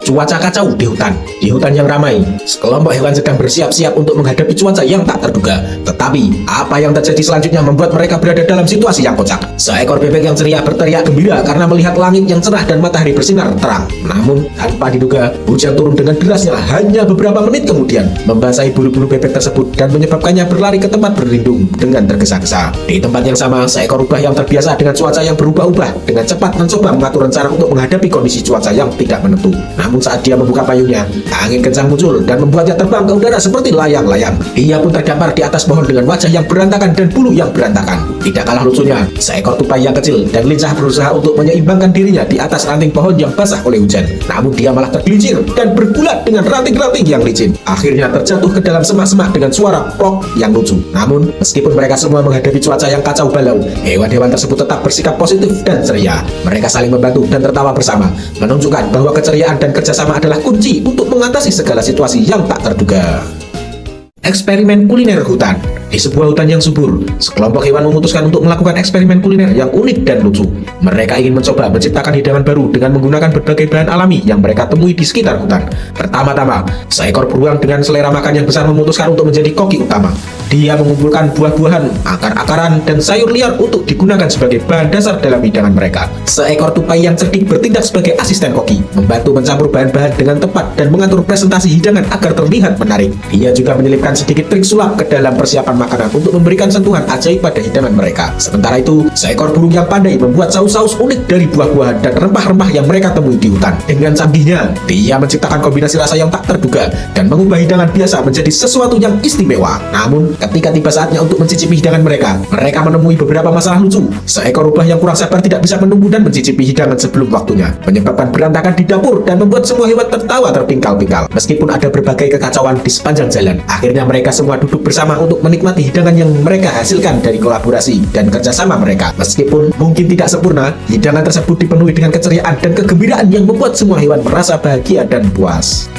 Cuaca kacau di hutan. Di hutan yang ramai, sekelompok hewan sedang bersiap-siap untuk menghadapi cuaca yang tak terduga. Tetapi, apa yang terjadi selanjutnya membuat mereka berada dalam situasi yang kocak. Seekor bebek yang ceria berteriak gembira karena melihat langit yang cerah dan matahari bersinar terang. Namun, tanpa diduga, hujan turun dengan derasnya hanya beberapa menit kemudian, membasahi bulu-bulu bebek tersebut dan menyebabkannya berlari ke tempat berlindung dengan tergesa-gesa. Di tempat yang sama, seekor rubah yang terbiasa dengan cuaca yang berubah-ubah dengan cepat mencoba mengatur rencana untuk menghadapi kondisi cuaca yang tidak menentu. Namun saat dia membuka payungnya, angin kencang muncul dan membuatnya terbang ke udara seperti layang-layang. Dia pun terdampar di atas pohon dengan wajah yang berantakan dan bulu yang berantakan. Tidak kalah lucunya, seekor tupai yang kecil dan lincah berusaha untuk menyeimbangkan dirinya di atas ranting pohon yang basah oleh hujan. Namun dia malah tergelincir dan bergulat dengan ranting-ranting yang licin. Akhirnya terjatuh ke dalam semak-semak dengan suara plok yang lucu. Namun, meskipun mereka semua menghadapi cuaca yang kacau balau, hewan-hewan tersebut tetap bersikap positif dan ceria. Mereka saling membantu dan tertawa bersama, menunjukkan bahwa keceriaan dan kerjasama adalah kunci untuk mengatasi segala situasi yang tak terduga. Eksperimen kuliner hutan. Di sebuah hutan yang subur, sekelompok hewan memutuskan untuk melakukan eksperimen kuliner yang unik dan lucu. Mereka ingin mencoba menciptakan hidangan baru dengan menggunakan berbagai bahan alami yang mereka temui di sekitar hutan. Pertama-tama, seekor beruang dengan selera makan yang besar memutuskan untuk menjadi koki utama. Dia mengumpulkan buah-buahan, akar-akaran, dan sayur liar untuk digunakan sebagai bahan dasar dalam hidangan mereka. Seekor tupai yang cerdik bertindak sebagai asisten koki, membantu mencampur bahan-bahan dengan tepat dan mengatur presentasi hidangan agar terlihat menarik. Dia juga menyelipkan sedikit trik sulap ke dalam persiapan makanan untuk memberikan sentuhan ajaib pada hidangan mereka. Sementara itu, seekor burung yang pandai membuat saus-saus unik dari buah-buahan dan rempah-rempah yang mereka temui di hutan. Dengan canggihnya, dia menciptakan kombinasi rasa yang tak terduga dan mengubah hidangan biasa menjadi sesuatu yang istimewa. Namun, ketika tiba saatnya untuk mencicipi hidangan mereka menemui beberapa masalah lucu. Seekor rubah yang kurang sabar tidak bisa menunggu dan mencicipi hidangan sebelum waktunya, menyebabkan berantakan di dapur dan membuat semua hewan tertawa terpingkal-pingkal. Meskipun ada berbagai kekacauan di sepanjang jalan, akhirnya mereka semua duduk bersama untuk menikmati hidangan yang mereka hasilkan dari kolaborasi dan kerjasama mereka. Meskipun mungkin tidak sempurna, hidangan tersebut dipenuhi dengan keceriaan dan kegembiraan yang membuat semua hewan merasa bahagia dan puas.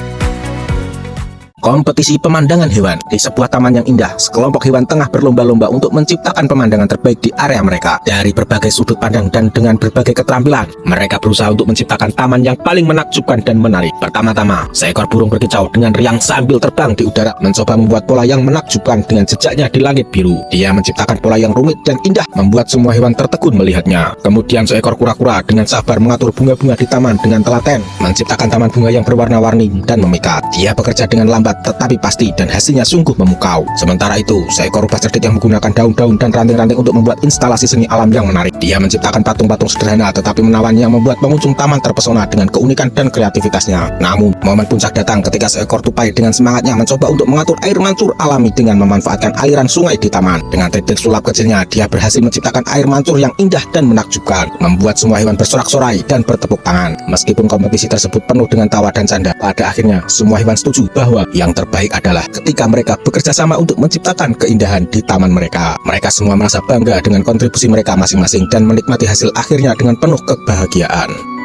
Kompetisi pemandangan hewan. Di sebuah taman yang indah, sekelompok hewan tengah berlomba-lomba untuk menciptakan pemandangan terbaik di area mereka. Dari berbagai sudut pandang dan dengan berbagai keterampilan, mereka berusaha untuk menciptakan taman yang paling menakjubkan dan menarik. Pertama-tama, seekor burung berkicau dengan riang sambil terbang di udara, mencoba membuat pola yang menakjubkan dengan jejaknya di langit biru. Dia menciptakan pola yang rumit dan indah, membuat semua hewan tertegun melihatnya. Kemudian seekor kura-kura dengan sabar mengatur bunga-bunga di taman dengan telaten, menciptakan taman bunga yang berwarna-warni dan memikat. Dia bekerja dengan lambat tetapi pasti dan hasilnya sungguh memukau. Sementara itu, seekor rubah cerdik yang menggunakan daun-daun dan ranting-ranting untuk membuat instalasi seni alam yang menarik. Dia menciptakan patung-patung sederhana tetapi menawan yang membuat pengunjung taman terpesona dengan keunikan dan kreativitasnya. Namun, momen puncak datang ketika seekor tupai dengan semangatnya mencoba untuk mengatur air mancur alami dengan memanfaatkan aliran sungai di taman. Dengan trik-trik sulap kecilnya, dia berhasil menciptakan air mancur yang indah dan menakjubkan, membuat semua hewan bersorak-sorai dan bertepuk tangan. Meskipun kompetisi tersebut penuh dengan tawa dan canda, pada akhirnya semua hewan setuju bahwa yang terbaik adalah ketika mereka bekerja sama untuk menciptakan keindahan di taman mereka. Mereka semua merasa bangga dengan kontribusi mereka masing-masing dan menikmati hasil akhirnya dengan penuh kebahagiaan.